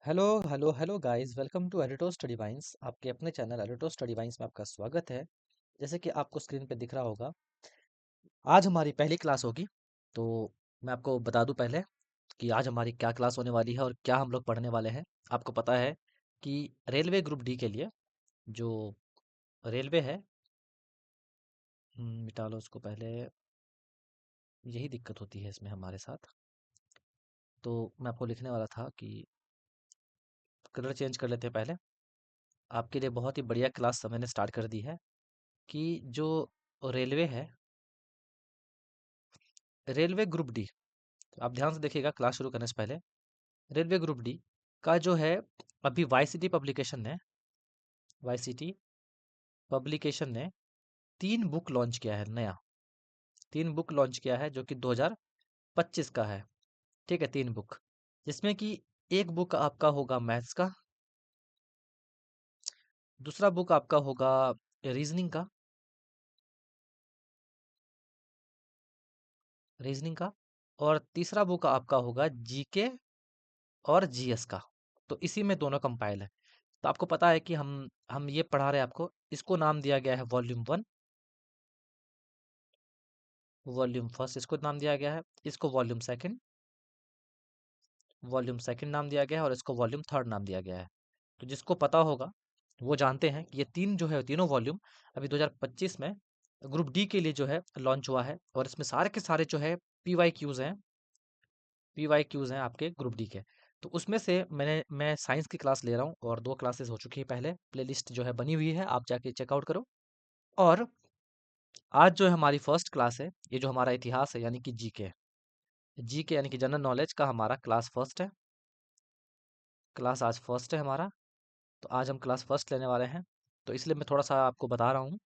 Hello hello hello guys, welcome to एडिटो study vines. आपके अपने चैनल एडिटो स्टडी वाइन्स में आपका स्वागत है। जैसे कि आपको स्क्रीन पे दिख रहा होगा, आज हमारी पहली क्लास होगी। तो मैं आपको बता दूं पहले कि आज हमारी क्या क्लास होने वाली है और क्या हम लोग पढ़ने वाले हैं। आपको पता है कि रेलवे ग्रुप डी के लिए जो रेलवे है, मिटा लो उसको पहले। यही दिक्कत होती है इसमें हमारे साथ। तो मैं आपको लिखने वाला था कि कलर चेंज कर लेते हैं पहले। आपके लिए बहुत ही बढ़िया क्लास मैंने स्टार्ट कर दी है कि जो रेलवे है, रेलवे ग्रुप डी। तो आप ध्यान से देखिएगा क्लास शुरू करने से पहले। रेलवे ग्रुप डी का जो है, अभी वाईसीटी पब्लिकेशन ने वाईसीटी पब्लिकेशन ने 3 बुक लॉन्च किया है, नया 3 बुक लॉन्च किया है जो कि 2025 का है। ठीक है, 3 बुक, जिसमें कि एक बुक आपका होगा मैथ्स का, दूसरा बुक आपका होगा रीजनिंग का, और तीसरा बुक आपका होगा जीके और जीएस का। तो इसी में दोनों कंपाइल है। तो आपको पता है कि हम ये पढ़ा रहे हैं आपको। इसको नाम दिया गया है वॉल्यूम 1, वॉल्यूम फर्स्ट इसको नाम दिया गया है। इसको वॉल्यूम सेकंड नाम दिया गया है, और इसको वॉल्यूम थर्ड नाम दिया गया है। तो जिसको पता होगा वो जानते हैं कि ये तीन जो है, तीनों वॉल्यूम अभी 2025 में ग्रुप डी के लिए जो है लॉन्च हुआ है। और इसमें सारे के सारे जो है पी वाई क्यूज हैं आपके ग्रुप डी के। तो उसमें से मैं साइंस की क्लास ले रहा हूँ, और 2 क्लासेस हो चुकी है पहले। प्लेलिस्ट जो है बनी हुई है, आप जाके चेकआउट करो। और आज जो है हमारी फर्स्ट क्लास है, ये जो हमारा इतिहास है यानी कि जीके, जीके यानी कि जनरल नॉलेज का हमारा क्लास फर्स्ट है। क्लास आज फर्स्ट है हमारा। तो आज हम क्लास फर्स्ट लेने वाले हैं। तो इसलिए मैं थोड़ा सा आपको बता रहा हूँ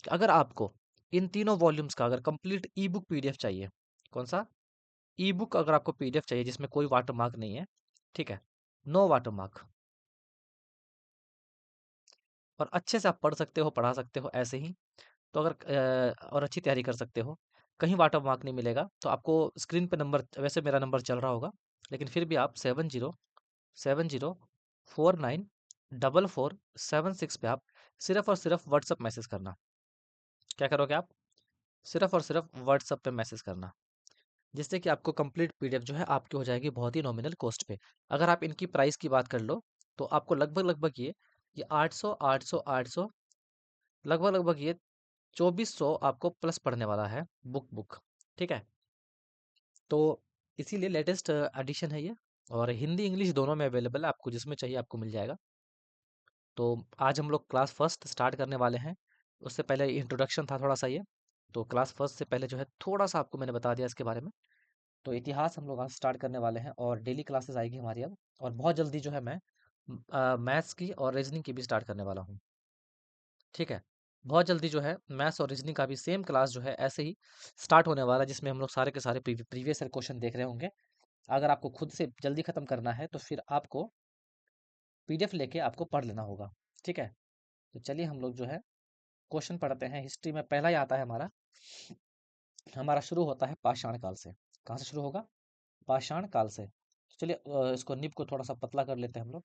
कि अगर आपको इन तीनों वॉल्यूम्स का अगर कंप्लीट ई बुक पीडीएफ चाहिए, कौन सा ई बुक अगर आपको पीडीएफ चाहिए जिसमें कोई वाटर मार्क नहीं है, ठीक है, नो वाटर मार्क, और अच्छे से आप पढ़ सकते हो, पढ़ा सकते हो ऐसे ही, तो अगर और अच्छी तैयारी कर सकते हो, कहीं वाटर मार्क नहीं मिलेगा। तो आपको स्क्रीन पे नंबर, वैसे मेरा नंबर चल रहा होगा, लेकिन फिर भी आप 7070494476 पे आप सिर्फ और सिर्फ व्हाट्सअप मैसेज करना। क्या करोगे आप? सिर्फ और सिर्फ व्हाट्सअप पे मैसेज करना, जिससे कि आपको कंप्लीट पीडीएफ जो है आपकी हो जाएगी बहुत ही नॉमिनल कॉस्ट पे। अगर आप इनकी प्राइस की बात कर लो, तो आपको लगभग लगभग ये 800 800 800, लगभग लगभग ये 2400 आपको प्लस पड़ने वाला है, बुक बुक। ठीक है, तो इसीलिए लेटेस्ट एडिशन है ये। और हिंदी इंग्लिश दोनों में अवेलेबल है, आपको जिसमें चाहिए आपको मिल जाएगा। तो आज हम लोग क्लास फर्स्ट स्टार्ट करने वाले हैं। उससे पहले इंट्रोडक्शन था थोड़ा सा ये। तो क्लास फर्स्ट से पहले जो है थोड़ा सा आपको मैंने बता दिया इसके बारे में। तो इतिहास हम लोग आज स्टार्ट करने वाले हैं, और डेली क्लासेस आएगी हमारी अब। और बहुत जल्दी जो है मैं मैथ्स की और रीजनिंग की भी स्टार्ट करने वाला हूँ। ठीक है, बहुत जल्दी जो है मैथ्स और रीजनिंग का भी सेम क्लास जो है ऐसे ही स्टार्ट होने वाला है, जिसमें हम लोग सारे के सारे प्रीवियस ईयर क्वेश्चन देख रहे होंगे। अगर आपको खुद से जल्दी खत्म करना है तो फिर आपको पीडीएफ लेके आपको पढ़ लेना होगा। ठीक है, तो चलिए हम लोग जो है क्वेश्चन पढ़ते हैं। हिस्ट्री में पहला ही आता है हमारा। हमारा शुरू होता है पाषाण काल से। कहाँ से शुरू होगा? पाषाण काल से। तो चलिए इसको निब को थोड़ा सा पतला कर लेते हैं हम लोग।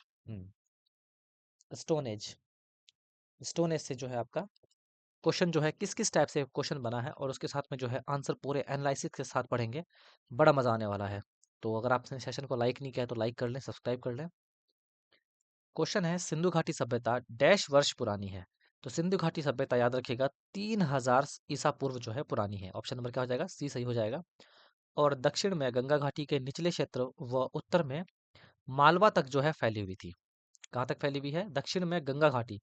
Stone age. स्टोन एज से जो है आपका क्वेश्चन जो है किस किस टाइप से क्वेश्चन बना है, और उसके साथ में जो है आंसर पूरे एनालिसिस के साथ पढ़ेंगे। बड़ा मजा आने वाला है। तो अगर आपने सेशन को लाइक नहीं किया है तो लाइक कर लें, सब्सक्राइब कर लें। क्वेश्चन है, सिंधु घाटी सभ्यता डैश वर्ष पुरानी है। तो सिंधु घाटी सभ्यता याद रखिएगा 3000 ईसा पूर्व जो है पुरानी है। ऑप्शन नंबर क्या हो जाएगा? सी सही हो जाएगा। और दक्षिण में गंगा घाटी के निचले क्षेत्र व उत्तर में मालवा तक जो है फैली हुई थी। कहाँ तक फैली हुई है? दक्षिण में गंगा घाटी।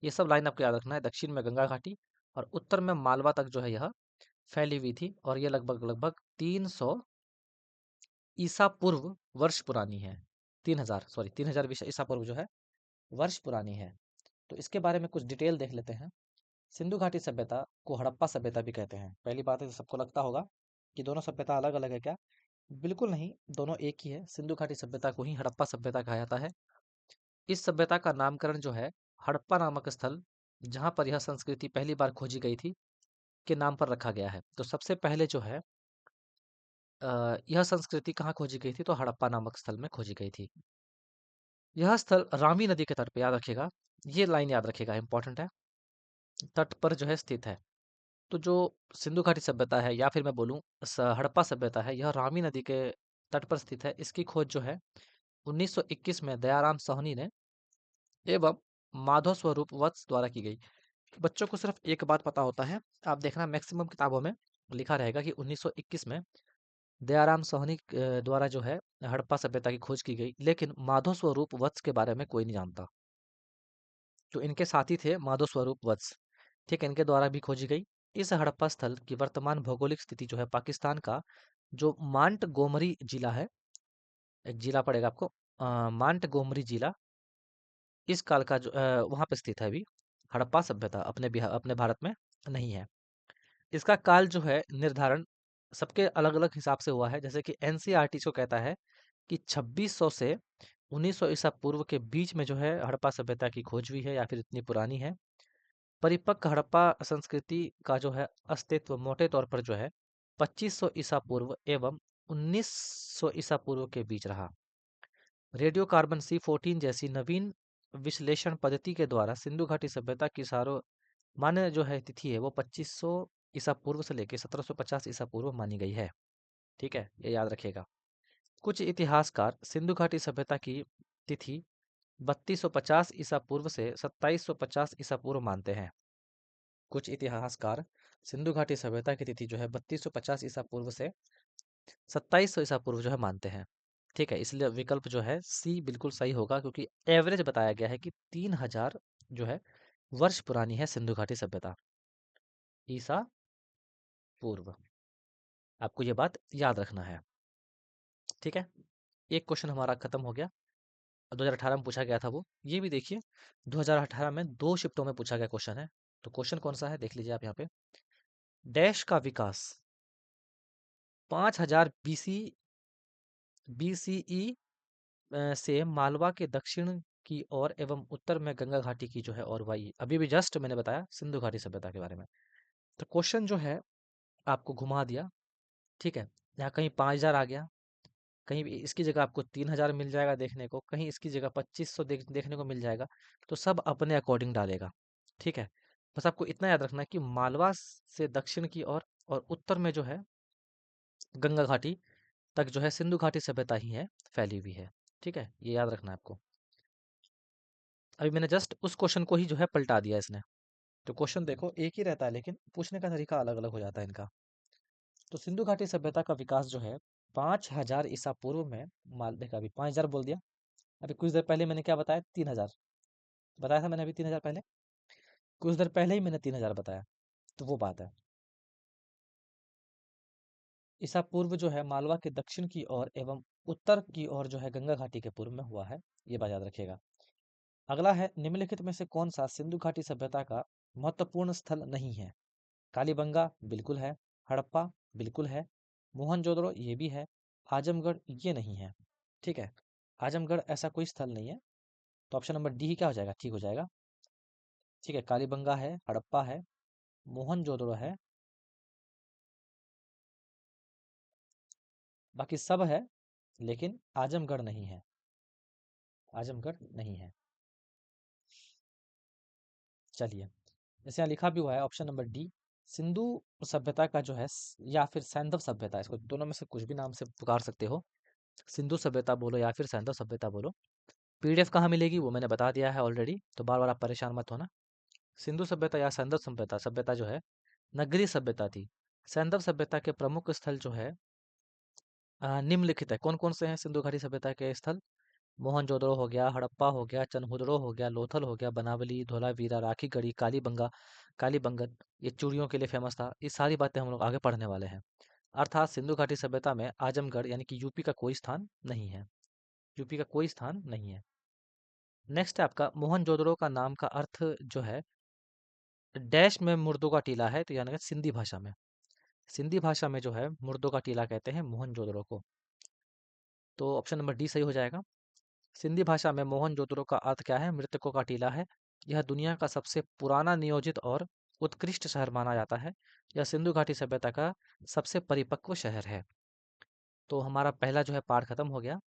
ये सब लाइन आपको याद रखना है, दक्षिण में गंगा घाटी और उत्तर में मालवा तक जो है यह फैली हुई थी। और ये लगभग लगभग 300 ईसा पूर्व वर्ष पुरानी है। 3000 ईसा पूर्व जो है वर्ष पुरानी है। तो इसके बारे में कुछ डिटेल देख लेते हैं। सिंधु घाटी सभ्यता को हड़प्पा सभ्यता भी कहते हैं। पहली बात है, सबको लगता होगा कि दोनों सभ्यता अलग अलग है क्या? बिल्कुल नहीं, दोनों एक ही है। सिंधु घाटी सभ्यता को ही हड़प्पा सभ्यता कहा जाता है। इस सभ्यता का नामकरण जो है हड़प्पा नामक स्थल, जहां पर यह संस्कृति पहली बार खोजी गई थी, के नाम पर रखा गया है। तो सबसे पहले जो है यह संस्कृति कहाँ खोजी गई थी? तो हड़प्पा नामक स्थल में खोजी गई थी। यह स्थल रावी नदी के तट पे, याद रखिएगा, ये लाइन याद रखिएगा, इंपॉर्टेंट है, तट पर जो है स्थित है। तो जो सिंधु घाटी सभ्यता है, या फिर मैं बोलूँ हड़प्पा सभ्यता है, यह रावी नदी के तट पर स्थित है। इसकी खोज जो है 1921 में दयाराम साहनी ने एवं माधव स्वरूप वत्स द्वारा की गई। बच्चों को सिर्फ एक बात पता होता है, आप देखना मैक्सिमम किताबों में लिखा रहेगा कि 1921 में दयाराम साहनी द्वारा जो है हड़प्पा सभ्यता की खोज की गई, लेकिन माधव स्वरूप वत्स के बारे में कोई नहीं जानता। जो इनके साथी थे माधव स्वरूप वत्स, ठीक है, इनके द्वारा भी खोजी गई। इस हड़प्पा स्थल की वर्तमान भौगोलिक स्थिति जो है पाकिस्तान का जो मांट गोमरी जिला है, एक जिला पड़ेगा आपको, मांट गोमरी जिला, इस काल का जो वहाँ पे स्थित है अभी। हड़प्पा सभ्यता अपने बिहार अपने भारत में नहीं है। इसका काल जो है निर्धारण सबके अलग अलग हिसाब से हुआ है। जैसे कि एनसीईआरटी को कहता है कि 2600 से 1900 ईसा पूर्व के बीच में जो है हड़प्पा सभ्यता की खोज हुई है, या फिर इतनी पुरानी है। परिपक्व हड़प्पा संस्कृति का जो है अस्तित्व मोटे तौर पर जो है 2500 ईसा पूर्व एवं 1900 ईसा पूर्व के बीच रहा। रेडियो कार्बन C14 जैसी नवीन विश्लेषण पद्धति के द्वारा सिंधु घाटी सभ्यता की सार्वमान्य जो है तिथि है वो 2500 ईसा पूर्व से लेकर 1750 ईसा पूर्व मानी गई है। ठीक है, ये याद रखिएगा। कुछ इतिहासकार सिंधु घाटी सभ्यता की तिथि 3250 ईसा पूर्व से 2750 ईसा पूर्व मानते हैं। कुछ इतिहासकार सिंधु घाटी सभ्यता की तिथि जो है 3250 ईसा पूर्व से 2700 ईसा पूर्व जो है मानते हैं। ठीक है, इसलिए विकल्प जो है सी बिल्कुल सही होगा, क्योंकि एवरेज बताया गया है कि 3000 जो है वर्ष पुरानी है सिंधु घाटी सभ्यता, ईसा पूर्व। आपको ये बात याद रखना है। ठीक है, एक क्वेश्चन हमारा खत्म हो गया। 2018 में पूछा गया था वो, ये भी देखिए 2018 में 2 शिफ्टों में पूछा गया क्वेश्चन है। तो क्वेश्चन कौन सा है देख लीजिए आप यहाँ पे। डैश का विकास 5000 बीसीई से मालवा के दक्षिण की ओर एवं उत्तर में गंगा घाटी की जो है और वाई, अभी भी जस्ट मैंने बताया सिंधु घाटी सभ्यता के बारे में। तो क्वेश्चन जो है आपको घुमा दिया। ठीक है, यहाँ कहीं 5000 आ गया, कहीं भी इसकी जगह आपको 3000 मिल जाएगा देखने को, कहीं इसकी जगह 2500 देखने को मिल जाएगा। तो सब अपने अकॉर्डिंग डालेगा। ठीक है, बस आपको इतना याद रखना है कि मालवा से दक्षिण की ओर और उत्तर में जो है गंगा घाटी तक जो है सिंधु घाटी सभ्यता ही है, फैली हुई है। ठीक है, ये याद रखना है आपको। अभी मैंने जस्ट उस क्वेश्चन को ही जो है पलटा दिया इसने। तो क्वेश्चन देखो एक ही रहता है, लेकिन पूछने का तरीका अलग अलग हो जाता है इनका। तो सिंधु घाटी सभ्यता का विकास जो है 5000 ईसा पूर्व में, माल देखा अभी 5000 बोल दिया, अभी कुछ देर पहले मैंने क्या बताया, 3000 बताया था मैंने अभी 3000 पहले, कुछ देर पहले ही मैंने 3000 बताया। तो वो बात है, ईसा पूर्व जो है मालवा के दक्षिण की ओर एवं उत्तर की ओर जो है गंगा घाटी के पूर्व में हुआ है। ये बात याद रखिएगा। अगला है, निम्नलिखित में से कौन सा सिंधु घाटी सभ्यता का महत्वपूर्ण स्थल नहीं है। कालीबंगा बिल्कुल है, हड़प्पा बिल्कुल है, मोहनजोदड़ो ये भी है, आजमगढ़ ये नहीं है। ठीक है, आजमगढ़ ऐसा कोई स्थल नहीं है। तो ऑप्शन नंबर डी ही क्या हो जाएगा, ठीक हो जाएगा। ठीक है, कालीबंगा है, हड़प्पा है, मोहनजोदड़ो है, बाकी सब है, लेकिन आजमगढ़ नहीं है। आजमगढ़ नहीं है। चलिए, जैसे यहाँ लिखा भी हुआ है ऑप्शन नंबर डी, सिंधु सभ्यता का जो है या फिर सैंधव सभ्यता, इसको दोनों में से कुछ भी नाम से पुकार सकते हो, सिंधु सभ्यता बोलो या फिर सैंधव सभ्यता बोलो। पीडीएफ कहाँ मिलेगी वो मैंने बता दिया है ऑलरेडी, तो बार बार आप परेशान मत होना। सिंधु सभ्यता या सैंधव सभ्यता सभ्यता जो है नगरीय सभ्यता थी। सैंधव सभ्यता के प्रमुख स्थल जो है निम्नलिखित है। कौन कौन से हैं सिंधु घाटी सभ्यता के स्थल? मोहनजोदड़ो हो गया, हड़प्पा हो गया, चनहुदड़ो हो गया, लोथल हो गया, बनावली, धोलावीरा, राखी गढ़ी, कालीबंगा, कालीबंगन, ये चूड़ियों के लिए फेमस था। ये सारी बातें हम लोग आगे पढ़ने वाले हैं। अर्थात सिंधु घाटी सभ्यता में आजमगढ़ यानी कि यूपी का कोई स्थान नहीं है। यूपी का कोई स्थान नहीं है। नेक्स्ट है आपका, मोहनजोदड़ो का नाम का अर्थ जो है डैश में मुर्दों का टीला है, तो यानी कि सिंधी भाषा में, सिंधी भाषा में जो है मुर्दों का टीला कहते हैं मोहनजोदड़ो को। तो ऑप्शन नंबर डी सही हो जाएगा। सिंधी भाषा में मोहनजोदड़ो का अर्थ क्या है, मृतकों का टीला है। यह दुनिया का सबसे पुराना नियोजित और उत्कृष्ट शहर माना जाता है। यह सिंधु घाटी सभ्यता का सबसे परिपक्व शहर है। तो हमारा पहला जो है पार्ट खत्म हो गया।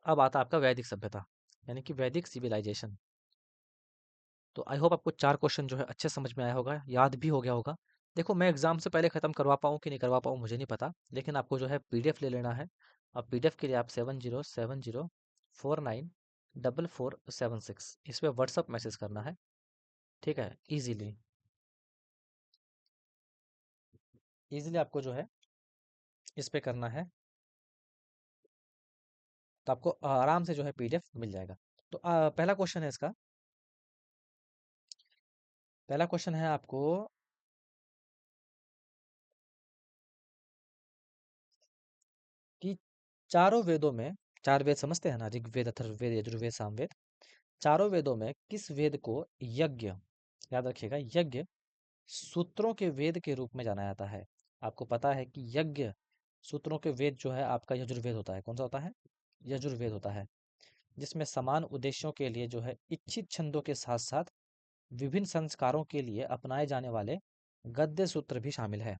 अब आता है आपका वैदिक सभ्यता। यानी कि वैदिक सिविलाइजेशन। तो आई होप आपको 4 क्वेश्चन जो है अच्छे समझ में आया होगा, याद भी हो गया होगा। देखो मैं एग्जाम से पहले ख़त्म करवा पाऊँ कि नहीं करवा पाऊँ मुझे नहीं पता, लेकिन आपको जो है पीडीएफ ले लेना है। और पीडीएफ के लिए आप 7070494476 इस पे व्हाट्सअप मैसेज करना है, ठीक है। ईजिली ईजिली आपको जो है इस पे करना है, तो आपको आराम से जो है पीडीएफ मिल जाएगा। तो पहला क्वेश्चन है इसका, पहला क्वेश्चन है आपको कि चारों वेदों में, चार वेद समझते हैं ना, ऋग्वेद, अथर्ववेद, यजुर्वेद, सामवेद। चारों वेदों में किस वेद को यज्ञ, याद रखिएगा, यज्ञ सूत्रों के वेद के रूप में जाना जाता है? आपको पता है कि यज्ञ सूत्रों के वेद जो है आपका यजुर्वेद होता है। कौन सा होता है? यजुर्वेद होता है, जिसमें समान उद्देश्यों के लिए जो है इच्छित छंदों के साथ साथ विभिन्न संस्कारों के लिए अपनाए जाने वाले गद्य सूत्र भी शामिल है।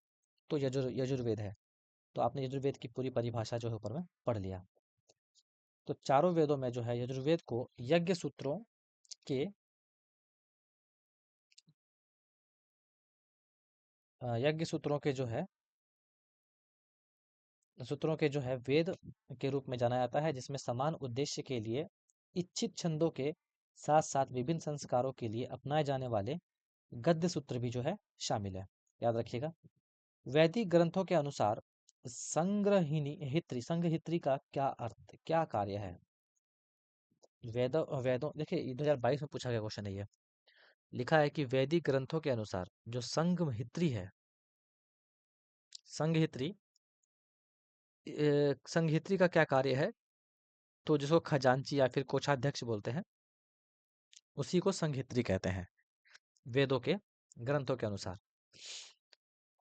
तो यजुर्वेद है। तो आपने यजुर्वेद की पूरी परिभाषा जो है ऊपर में पढ़ लिया। तो चारों वेदों में जो है यजुर्वेद को यज्ञ सूत्रों के यज्ञ सूत्रों के जो है वेद के रूप में जाना जाता है, जिसमें समान उद्देश्य के लिए इच्छित छंदों के साथ साथ विभिन्न संस्कारों के लिए अपनाए जाने वाले गद्य सूत्र भी जो है शामिल है। याद रखिएगा। वैदिक ग्रंथों के अनुसार संग्रहित्री का क्या अर्थ, क्या कार्य है? वेदों वेदों देखिए 2022 में पूछा गया क्वेश्चन है ये। लिखा है कि वैदिक ग्रंथों के अनुसार जो संघहित्री है, संघहित्री संघहित्री का क्या कार्य है? तो जिसको खजांची या फिर कोषाध्यक्ष बोलते हैं, उसी को संघहित्री कहते हैं वेदों के ग्रंथों के अनुसार।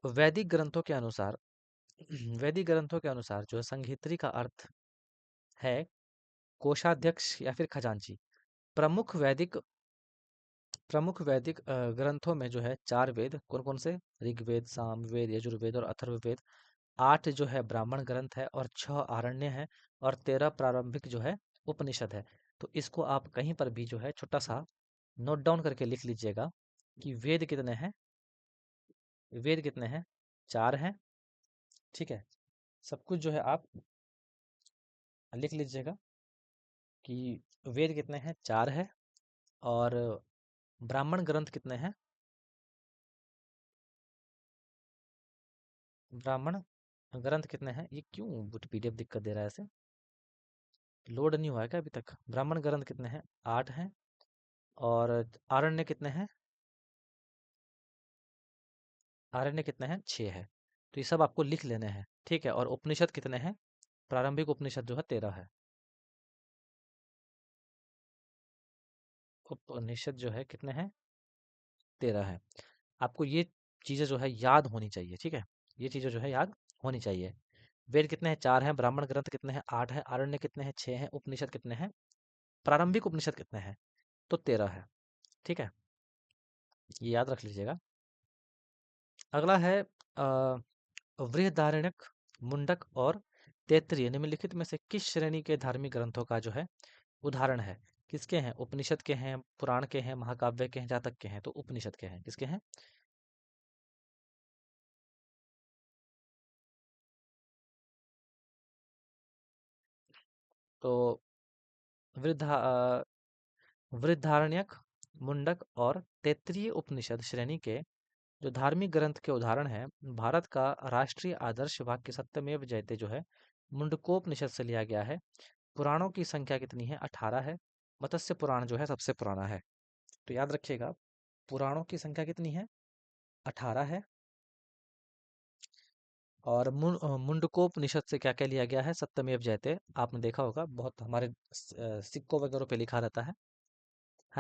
वैदिक ग्रंथों के अनुसार वैदिक ग्रंथों के अनुसार जो संघहित्री का अर्थ है कोषाध्यक्ष या फिर खजांची। प्रमुख वैदिक ग्रंथों में जो है चार वेद, कौन कौन से? ऋग्वेद, सामवेद, यजुर्वेद और अथर्ववेद। 8 जो है ब्राह्मण ग्रंथ है और 6 आरण्य है और 13 प्रारंभिक जो है उपनिषद है। तो इसको आप कहीं पर भी जो है छोटा सा नोट डाउन करके लिख लीजिएगा कि वेद कितने हैं। वेद कितने हैं? 4 हैं, ठीक है। सब कुछ जो है आप लिख लीजिएगा कि वेद कितने हैं? 4 है। और ब्राह्मण ग्रंथ कितने हैं? ब्राह्मण ग्रंथ कितने हैं? ये क्यों पीडीएफ दिक्कत दे रहा है ऐसे? लोड नहीं हुआ है क्या अभी तक? ब्राह्मण ग्रंथ कितने हैं? 8 हैं। और आरण्य कितने हैं? आरण्य कितने हैं? 6 है। तो ये सब आपको लिख लेने हैं, ठीक है। और उपनिषद कितने हैं? प्रारंभिक उपनिषद जो है 13 है। उपनिषद जो है कितने हैं? 13 है। आपको ये चीज़ें जो है याद होनी चाहिए, ठीक है। ये चीज़ें जो है याद होनी चाहिए। वेद कितने हैं? 4 हैं। ब्राह्मण ग्रंथ कितने हैं? 8 हैं। आरण्य कितने हैं? 6 हैं। उपनिषद कितने हैं? प्रारंभिक उपनिषद कितने हैं? तो 13 है, ठीक है। ये याद रख लीजिएगा। अगला है बृहदारण्यक, मुंडक और तैत्तिरीय निम्नलिखित में से किस श्रेणी के धार्मिक ग्रंथों का जो है उदाहरण है? किसके हैं? उपनिषद के हैं, पुराण के हैं, महाकाव्य के हैं, जातक के हैं? तो उपनिषद के हैं। किसके हैं? तो वृद्धारण्यक, मुंडक और तैत्तिरीय उपनिषद श्रेणी के जो धार्मिक ग्रंथ के उदाहरण हैं, भारत का राष्ट्रीय आदर्श वाक्य सत्यमेव जयते जो है मुंडकोपनिषद से लिया गया है। पुराणों की संख्या कितनी है? 18 है। मत्स्य पुराण जो है सबसे पुराना है। तो याद रखिएगा, पुराणों की संख्या कितनी है? 18 है। और मुंडकोपनिषद से क्या क्या लिया गया है? सत्यमेव जयते। आपने देखा होगा बहुत हमारे सिक्कों वगैरह पे लिखा रहता है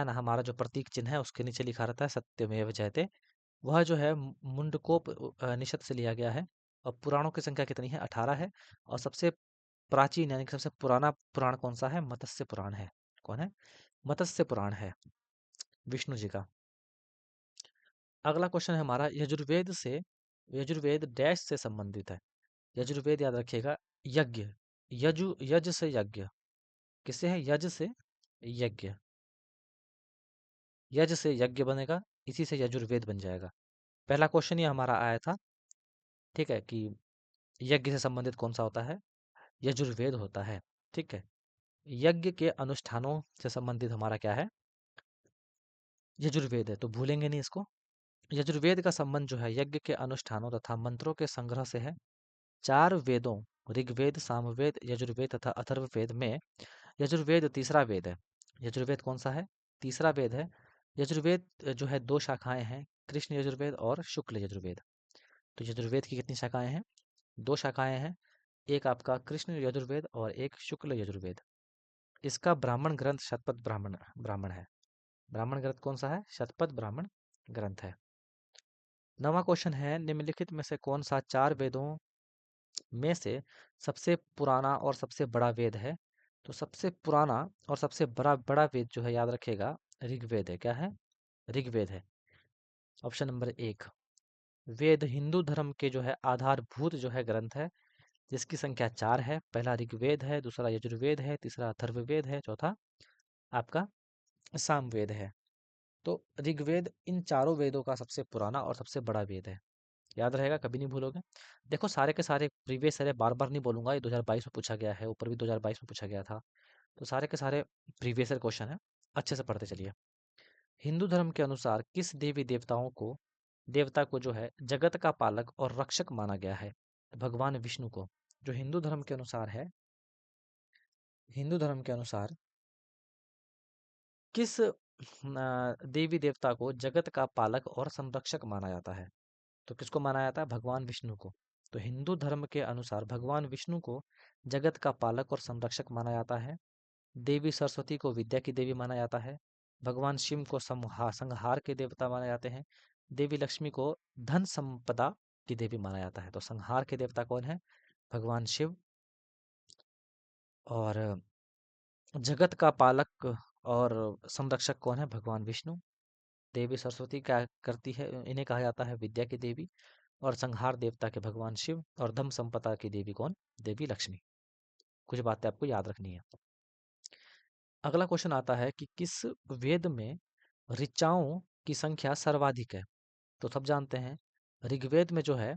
ना, हमारा जो प्रतीक चिन्ह है उसके नीचे लिखा रहता है सत्यमेव जयते। वह जो है मुंडकोप निषद से लिया गया है। और पुराणों की संख्या कितनी है? 18 है। और सबसे प्राचीन यानी कि सबसे पुराना पुराण कौन सा है? मत्स्य पुराण है। कौन है? मत्स्य पुराण है, विष्णु जी का। अगला क्वेश्चन है हमारा यजुर्वेद से, यजुर्वेद डैश से संबंधित है। यजुर्वेद याद रखिएगा, यज्ञ, यजु, यज से यज्ञ। किससे है? यज से। यज्ञ। यज से यज्ञ बनेगा, इसी से यजुर्वेद बन जाएगा। पहला क्वेश्चन ये हमारा आया था, ठीक है, कि यज्ञ से संबंधित कौन सा होता है? यजुर्वेद होता है। ठीक है, यज्ञ के अनुष्ठानों से संबंधित हमारा क्या है? यजुर्वेद है, तो भूलेंगे नहीं इसको। यजुर्वेद का संबंध जो है यज्ञ के अनुष्ठानों तथा मंत्रों के संग्रह से है। चार वेदों, ऋग्वेद, सामवेद, यजुर्वेद तथा अथर्ववेद में यजुर्वेद तीसरा वेद है। यजुर्वेद कौन सा है? तीसरा वेद है। यजुर्वेद जो है दो शाखाएं हैं, कृष्ण यजुर्वेद और शुक्ल यजुर्वेद। तो यजुर्वेद की कितनी शाखाएं हैं? दो शाखाएं हैं, एक आपका कृष्ण यजुर्वेद और एक शुक्ल यजुर्वेद। इसका ब्राह्मण ग्रंथ शतपथ ब्राह्मण ब्राह्मण है। ब्राह्मण ग्रंथ कौन सा है? शतपथ ब्राह्मण ग्रंथ है। नवा क्वेश्चन है, निम्नलिखित में से कौन सा चार वेदों में से सबसे पुराना और सबसे बड़ा वेद है? तो सबसे पुराना और सबसे बड़ा बड़ा वेद जो है, याद रखिएगा, ऋग्वेद है। क्या है? ऋग्वेद है। ऑप्शन नंबर एक। वेद हिंदू धर्म के जो है आधारभूत जो है ग्रंथ है, जिसकी संख्या चार है। पहला ऋग्वेद है, दूसरा यजुर्वेद है, तीसरा अथर्ववेद है, चौथा आपका सामवेद है। तो ऋग्वेद इन चारों वेदों का सबसे पुराना और सबसे बड़ा वेद है। याद रहेगा, कभी नहीं भूलोगे। देखो सारे के सारे प्रीवियस है, बार बार नहीं बोलूंगा, ये 2022 में पूछा गया है, ऊपर भी 2022 में पूछा गया था। तो सारे के सारे प्रीवियस क्वेश्चन है, अच्छे से पढ़ते चलिए। हिंदू धर्म के अनुसार किस देवी देवता को जो है जगत का पालक और रक्षक माना गया है? तो भगवान विष्णु को। जो हिंदू धर्म के अनुसार है, हिंदू धर्म के अनुसार किस देवी देवता को जगत का पालक और संरक्षक माना जाता है? तो किसको माना जाता है? भगवान विष्णु को। तो हिंदू धर्म के अनुसार भगवान विष्णु को जगत का पालक और संरक्षक माना जाता है। देवी सरस्वती को विद्या की देवी माना जाता है। भगवान शिव को संहार के देवता माने जाते हैं। देवी लक्ष्मी को धन संपदा की देवी माना जाता है। तो संहार के देवता कौन है? भगवान शिव। और जगत का पालक और संरक्षक कौन है? भगवान विष्णु। देवी सरस्वती क्या करती है? इन्हें कहा जाता है विद्या की देवी। और संहार देवता के भगवान शिव। और धम संपदा की देवी कौन? देवी लक्ष्मी। कुछ बातें आपको याद रखनी है। अगला क्वेश्चन आता है कि किस वेद में ऋचाओं की संख्या सर्वाधिक है? तो सब जानते हैं, ऋग्वेद में जो है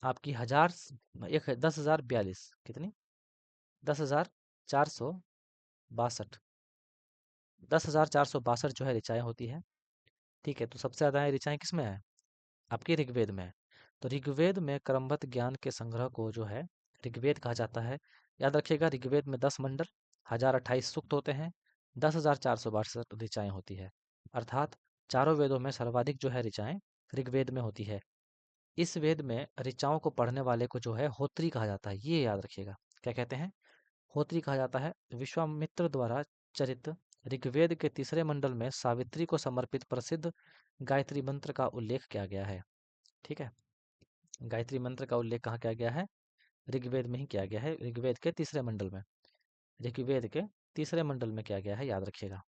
आपकी 10,042, कितनी? 10,462। 10,462 जो है ऋचाएं होती है। ठीक है, तो सबसे ज्यादा ऋचाएं किस में है? आपके ऋग्वेद में है। तो ऋग्वेद में क्रमबद्ध ज्ञान के संग्रह को जो है ऋग्वेद कहा जाता है। याद रखिएगा, ऋग्वेद में 10 मंडल, 1028 सूक्त होते हैं, 10,462 ऋचाएं होती है। अर्थात चारों वेदों में सर्वाधिक जो है ऋचाएं ऋग्वेद में होती है। इस वेद में ऋचाओं को पढ़ने वाले को जो है होत्री कहा जाता है, ये याद रखिएगा। क्या कहते हैं? होत्री कहा जाता है। विश्वामित्र द्वारा चरित ऋग्वेद के तीसरे मंडल में सावित्री को समर्पित प्रसिद्ध गायत्री मंत्र का उल्लेख किया गया है। ठीक है, गायत्री मंत्र का उल्लेख कहाँ किया गया है? ऋग्वेद में ही किया गया है, ऋग्वेद के तीसरे मंडल में। ऋग्वेद के तीसरे मंडल में किया गया है, याद रखिएगा।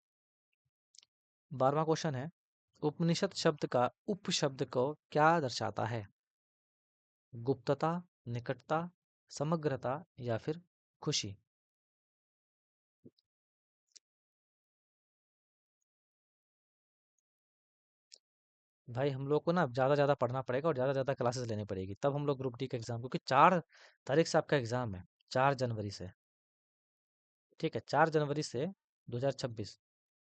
12वां क्वेश्चन है, उपनिषद शब्द का उप शब्द को क्या दर्शाता है? गुप्तता, निकटता, समग्रता या फिर खुशी? भाई हम लोग को ना ज़्यादा ज़्यादा पढ़ना पड़ेगा और ज़्यादा ज़्यादा क्लासेस लेनी पड़ेगी, तब हम लोग ग्रुप डी का एग्जाम, क्योंकि 4 तारीख से आपका एग्जाम है, 4 जनवरी से। ठीक है, 4 जनवरी से 2026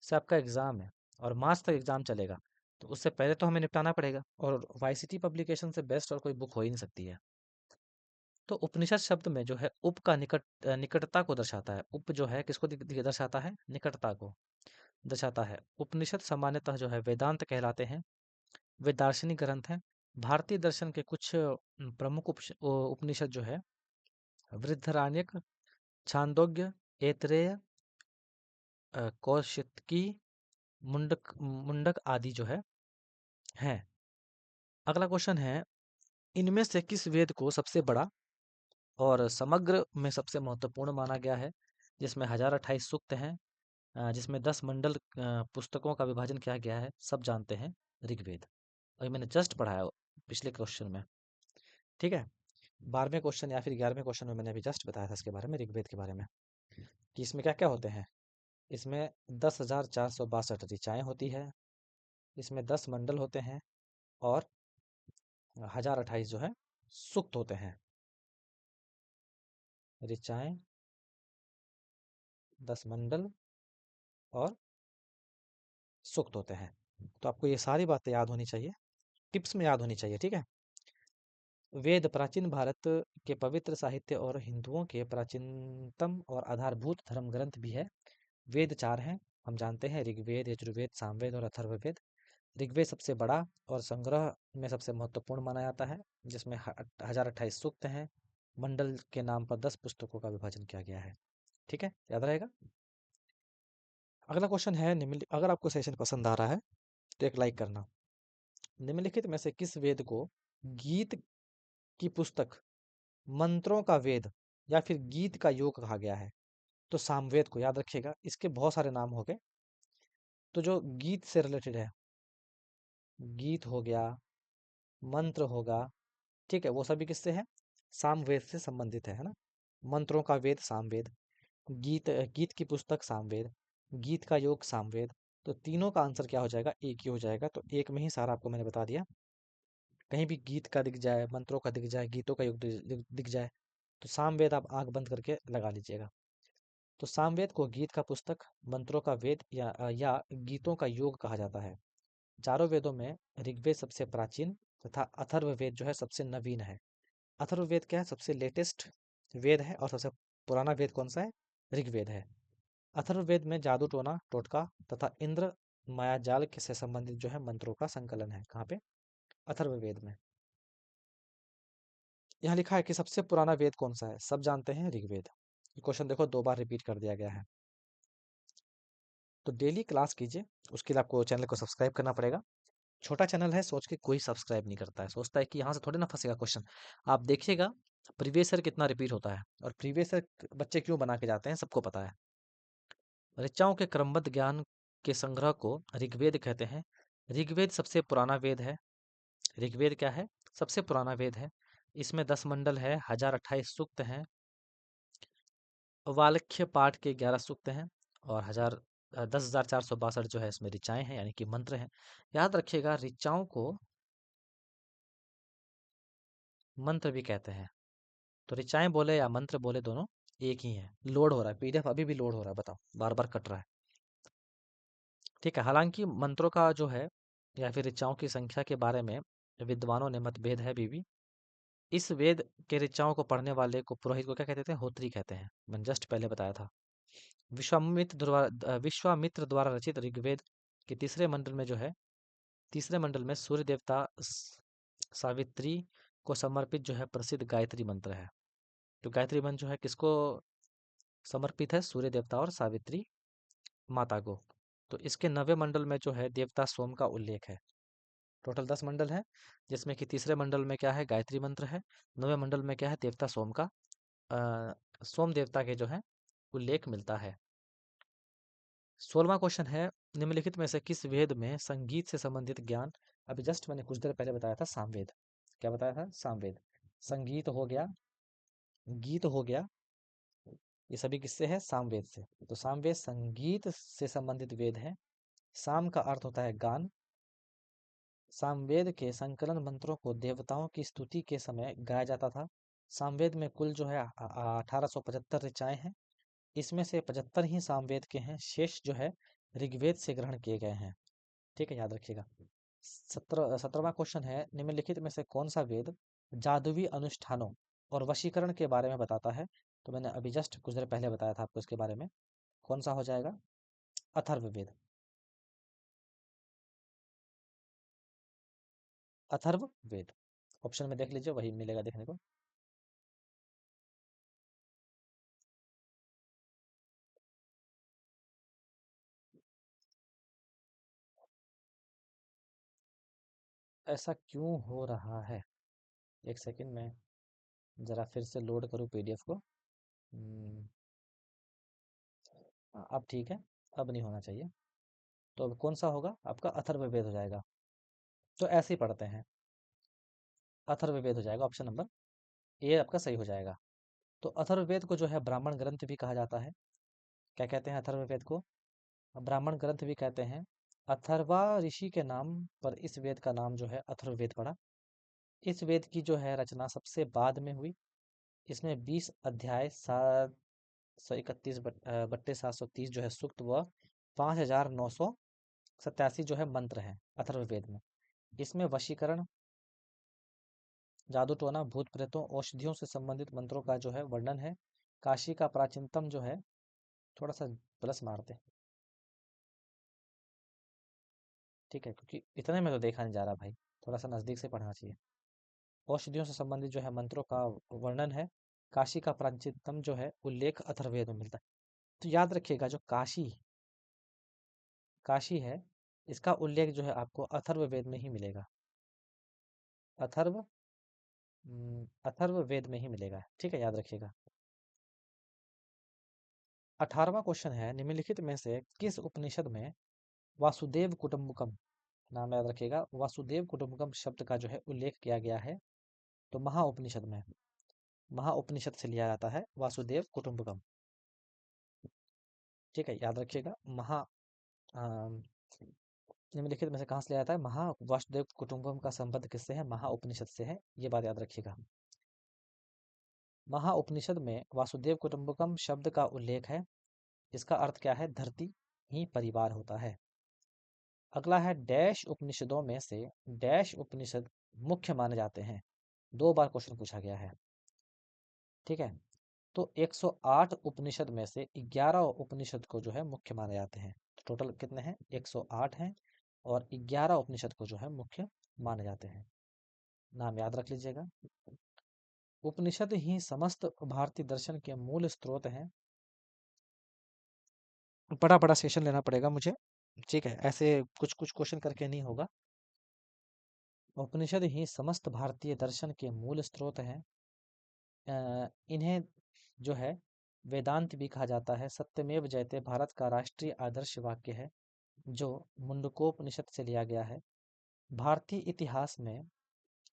से आपका एग्जाम है, और मार्च तक एग्जाम चलेगा। तो उससे पहले तो हमें निपटाना पड़ेगा, और वाईसीटी पब्लिकेशन से बेस्ट और कोई बुक हो ही नहीं सकती है। तो उपनिषद शब्द में जो है उप का निकटता को दर्शाता है। उप जो है किसको दर्शाता है? निकटता को दर्शाता है। उपनिषद सामान्यतः जो है वेदांत कहलाते हैं। वे दार्शनिक ग्रंथ हैं। भारतीय दर्शन के कुछ प्रमुख उपनिषद जो है वृद्धराण्यक, छांदोग्य, ऐतरेय, कौशितकी, मुंडक मुंडक आदि जो है। अगला क्वेश्चन है, इनमें से किस वेद को सबसे बड़ा और समग्र में सबसे महत्वपूर्ण माना गया है? जिसमें 1028 सूक्त हैं, जिसमें 10 मंडल पुस्तकों का विभाजन किया गया है, सब जानते हैं, ऋग्वेद। और ये मैंने जस्ट पढ़ा है पिछले क्वेश्चन में। ठीक है, 12वें क्वेश्चन या फिर 11वें क्वेश्चन में मैंने अभी जस्ट बताया था इसके बारे में, ऋग्वेद के बारे में, कि इसमें क्या क्या होते हैं। इसमें 10,462 ऋचाएं होती है, इसमें 10 मंडल होते हैं और 1028 जो है सूक्त होते हैं। ऋचाएं, 10 मंडल और सूक्त होते हैं। तो आपको ये सारी बातें याद होनी चाहिए, टिप्स में याद होनी चाहिए, ठीक है। वेद प्राचीन भारत के पवित्र साहित्य और हिंदुओं के प्राचीनतम और आधारभूत धर्म ग्रंथ भी है। वेद चार हैं, हम जानते हैं, ऋग्वेद, यजुर्वेद, सामवेद और अथर्ववेद। ऋग्वेद सबसे बड़ा और संग्रह में सबसे महत्वपूर्ण माना जाता है, जिसमें 1028 सूक्त हैं। मंडल के नाम पर 10 पुस्तकों का विभाजन किया गया है। ठीक है, याद रहेगा। अगला क्वेश्चन है, अगर आपको सेशन पसंद आ रहा है तो एक लाइक करना। निम्नलिखित में से किस वेद को गीत की पुस्तक, मंत्रों का वेद या फिर गीत का योग कहा गया है? तो सामवेद को याद रखिएगा। इसके बहुत सारे नाम हो गए। तो जो गीत से रिलेटेड है, गीत हो गया, मंत्र होगा, ठीक है, वो सभी किससे है? सामवेद से संबंधित है ना। मंत्रों का वेद सामवेद, गीत की पुस्तक सामवेद, गीत का योग सामवेद। तो तीनों का आंसर क्या हो जाएगा? एक ही हो जाएगा। तो एक में ही सारा आपको मैंने बता दिया। कहीं भी गीत का दिख जाए, मंत्रों का दिख जाए, गीतों का योग दिख जाए, तो सामवेद आप आंख बंद करके लगा लीजिएगा। तो सामवेद को गीत का पुस्तक, मंत्रों का वेद या गीतों का योग कहा जाता है। चारों वेदों में ऋग्वेद सबसे प्राचीन तथा अथर्ववेद जो है सबसे नवीन है। अथर्ववेद क्या है? सबसे लेटेस्ट वेद है। और सबसे पुराना वेद कौन सा है? ऋग्वेद है। अथर्ववेद में जादू टोना टोटका तथा इंद्र मायाजाल के से संबंधित जो है मंत्रों का संकलन है। कहाँ पे? अथर्ववेद में। यहाँ लिखा है कि सबसे पुराना वेद कौन सा है? सब जानते हैं, ऋग्वेद। ये क्वेश्चन देखो, 2 बार रिपीट कर दिया गया है। तो डेली क्लास कीजिए, उसके लिए आपको चैनल को सब्सक्राइब करना पड़ेगा। छोटा चैनल है, सोच के कोई सब्सक्राइब नहीं करता है, सोचता है कि यहाँ से थोड़ी ना फंसेगा क्वेश्चन। आप देखिएगा प्रीवियस ईयर कितना रिपीट होता है, और प्रीवियस ईयर बच्चे क्यों बना के जाते हैं सबको पता है। ऋचाओं के क्रमबद्ध ज्ञान के संग्रह को ऋग्वेद कहते हैं। ऋग्वेद सबसे पुराना वेद है। ऋग्वेद क्या है? सबसे पुराना वेद है। इसमें 10 मंडल है, 1028 सूक्त हैं, वाल्क्य पाठ के 11 सूक्त हैं, और 10,462 जो है इसमें ऋचाएं हैं, यानी कि मंत्र हैं। याद रखिएगा, ऋचाओं को मंत्र भी कहते हैं। तो ऋचाएं बोले या मंत्र बोले, दोनों एक ही है। लोड हो रहा है, पीडीएफ अभी भी लोड हो रहा है, बताओ, बार बार कट रहा है। ठीक है, हालांकि मंत्रों का जो है या फिर ऋचाओं की संख्या के बारे में विद्वानों ने मतभेद है अभी भी। इस वेद के ऋचाओं को पढ़ने वाले को पुरोहित को क्या कहते थे? होत्री कहते हैं। मैंने जस्ट पहले बताया था। विश्वामित्र द्वारा रचित ऋग्वेद के तीसरे मंडल में जो है, तीसरे मंडल में सूर्य देवता सावित्री को समर्पित जो है प्रसिद्ध गायत्री मंत्र है। तो गायत्री मंत्र जो है किसको समर्पित है? सूर्य देवता और सावित्री माता को। तो इसके 9वें मंडल में जो है देवता सोम का उल्लेख है। टोटल 10 मंडल है, जिसमें कि तीसरे मंडल में क्या है? गायत्री मंत्र है। 9वें मंडल में क्या है? देवता सोम का, सोम देवता के जो है उल्लेख मिलता है। 16वां क्वेश्चन है, निम्नलिखित में से किस वेद में संगीत से संबंधित ज्ञान, अभी जस्ट मैंने कुछ देर पहले बताया था, सामवेद। क्या बताया था? सामवेद। संगीत हो गया, गीत हो गया, ये सभी किससे है? सामवेद से। तो सामवेद संगीत से संबंधित वेद है। साम का अर्थ होता है गान। सामवेद के संकलन मंत्रों को देवताओं की स्तुति के समय गाया जाता था। सामवेद में कुल जो है 1875 ऋचाएं हैं। इसमें से 75 ही सामवेद के हैं, शेष जो है ऋग्वेद से ग्रहण किए गए हैं। ठीक है, याद रखिएगा। 17वां क्वेश्चन है, निम्नलिखित में से कौन सा वेद जादुई अनुष्ठानों और वशीकरण के बारे में बताता है? तो मैंने अभी जस्ट कुछ देर पहले बताया था आपको इसके बारे में। कौन सा हो जाएगा? अथर्ववेद। अथर्ववेद ऑप्शन में देख लीजिए, वही मिलेगा देखने को। ऐसा क्यों हो रहा है? एक सेकंड में जरा फिर से लोड करूँ पीडीएफ को। हाँ, अब ठीक है, अब नहीं होना चाहिए। तो अब कौन सा होगा आपका? अथर्ववेद हो जाएगा। तो ऐसे ही पढ़ते हैं, अथर्ववेद हो जाएगा, ऑप्शन नंबर ए आपका सही हो जाएगा। तो अथर्ववेद को जो है ब्राह्मण ग्रंथ भी कहा जाता है। क्या कहते हैं अथर्ववेद को? ब्राह्मण ग्रंथ भी कहते हैं। अथर्वा ऋषि के नाम पर इस वेद का नाम जो है अथर्ववेद पड़ा। इस वेद की जो है रचना सबसे बाद में हुई। इसमें 20 अध्याय, 731 बट्टे 730 जो है सूक्त व 5987 जो है मंत्र हैं अथर्ववेद में। इसमें वशीकरण, जादू टोना, भूत प्रेतों, औषधियों से संबंधित मंत्रों का जो है वर्णन है। काशी का प्राचीनतम जो है, थोड़ा सा प्लस मारते हैं, ठीक है, क्योंकि इतने में तो देखा नहीं जा रहा भाई, थोड़ा सा नज़दीक से पढ़ना चाहिए। औषधियों से संबंधित जो है मंत्रों का वर्णन है। काशी का प्राचीनतम जो है उल्लेख अथर्ववेद में मिलता है। तो याद रखिएगा, जो काशी काशी है, इसका उल्लेख जो है आपको अथर्ववेद में ही मिलेगा। अथर्व अथर्ववेद में ही मिलेगा, ठीक है, याद रखिएगा। 18वां क्वेश्चन है, निम्नलिखित में से किस उपनिषद में वासुदेव कुटुंबकम, नाम याद रखिएगा, वासुदेव कुटुंबकम शब्द का जो है उल्लेख किया गया है? तो महा उपनिषद में, महा उपनिषद से लिया जाता है वासुदेव कुटुंबकम, ठीक है, याद रखिएगा। निम्नलिखित में से कहाँ से लिया जाता है? महा वासुदेव कुटुंबकम का संबंध किससे है? महा उपनिषद से है, ये बात याद रखिएगा। महा उपनिषद में वासुदेव कुटुंबकम शब्द का उल्लेख है। इसका अर्थ क्या है? धरती ही परिवार होता है। अगला है, डैश उपनिषदों में से डैश उपनिषद मुख्य माने जाते हैं? 2 बार क्वेश्चन पूछा गया है, ठीक है। तो 108 उपनिषद में से 11 उपनिषद को जो है मुख्य माने जाते हैं। तो टोटल कितने हैं? 108 हैं, और 11 उपनिषद को जो है मुख्य माने जाते हैं। नाम याद रख लीजिएगा। उपनिषद ही समस्त भारतीय दर्शन के मूल स्रोत हैं। बड़ा बड़ा सेशन लेना पड़ेगा मुझे, ठीक है, ऐसे कुछ कुछ क्वेश्चन करके नहीं होगा। उपनिषद ही समस्त भारतीय दर्शन के मूल स्रोत हैं। इन्हें जो है वेदांत भी कहा जाता है। सत्यमेव जयते भारत का राष्ट्रीय आदर्श वाक्य है, जो मुंडकोपनिषद से लिया गया है। भारतीय इतिहास में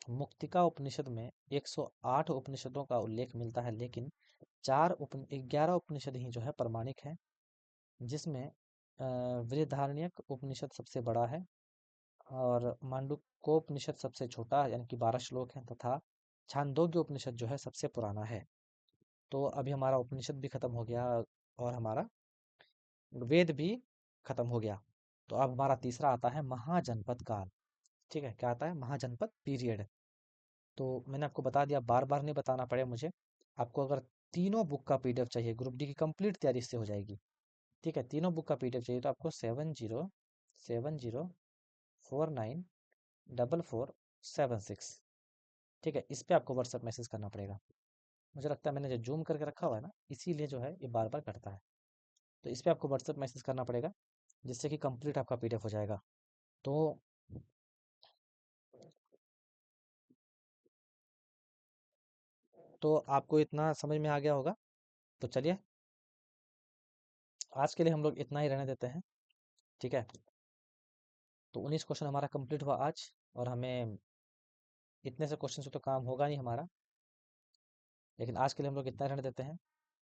मुक्तिका उपनिषद में 108 उपनिषदों का उल्लेख मिलता है, लेकिन 11 उपनिषद ही जो है प्रमाणिक हैं, जिसमें बृहदारण्यक उपनिषद सबसे बड़ा है, और मांडुक्योपनिषद सबसे छोटा यानी कि 12 श्लोक हैं, तथा छांदोग्य उपनिषद जो है सबसे पुराना है। तो अभी हमारा उपनिषद भी खत्म हो गया, और हमारा वेद भी खत्म हो गया। तो अब हमारा तीसरा आता है महाजनपद काल, ठीक है, क्या आता है? महाजनपद पीरियड। तो मैंने आपको बता दिया, बार बार नहीं बताना पड़े मुझे। आपको अगर तीनों बुक का पीडीएफ चाहिए, ग्रुप डी की कंप्लीट तैयारी इससे हो जाएगी, ठीक है, तीनों बुक का पीडीएफ चाहिए, तो आपको 7070494476, ठीक है, इस पे आपको व्हाट्सअप मैसेज करना पड़ेगा। मुझे लगता है मैंने जो जूम करके रखा हुआ है ना, इसीलिए जो है ये बार बार कटता है। तो इस पे आपको व्हाट्सअप मैसेज करना पड़ेगा, जिससे कि कंप्लीट आपका पीडीएफ हो जाएगा। तो आपको इतना समझ में आ गया होगा। तो चलिए, आज के लिए हम लोग इतना ही रहने देते हैं, ठीक है। तो 19 क्वेश्चन हमारा कंप्लीट हुआ आज, और हमें इतने से क्वेश्चन से तो काम होगा नहीं हमारा, लेकिन आज के लिए हम लोग इतना ही रहने देते हैं।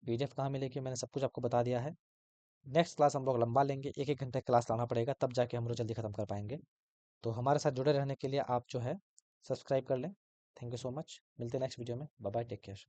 पीडीएफ कहाँ मिलेगी मैंने सब कुछ आपको बता दिया है। नेक्स्ट क्लास हम लोग लंबा लेंगे, 1-1 घंटे क्लास लाना पड़ेगा, तब जाके हम लोग जल्दी खत्म कर पाएंगे। तो हमारे साथ जुड़े रहने के लिए आप जो है सब्सक्राइब कर लें। थैंक यू सो मच, मिलते हैं नेक्स्ट वीडियो में। Bye bye, take care.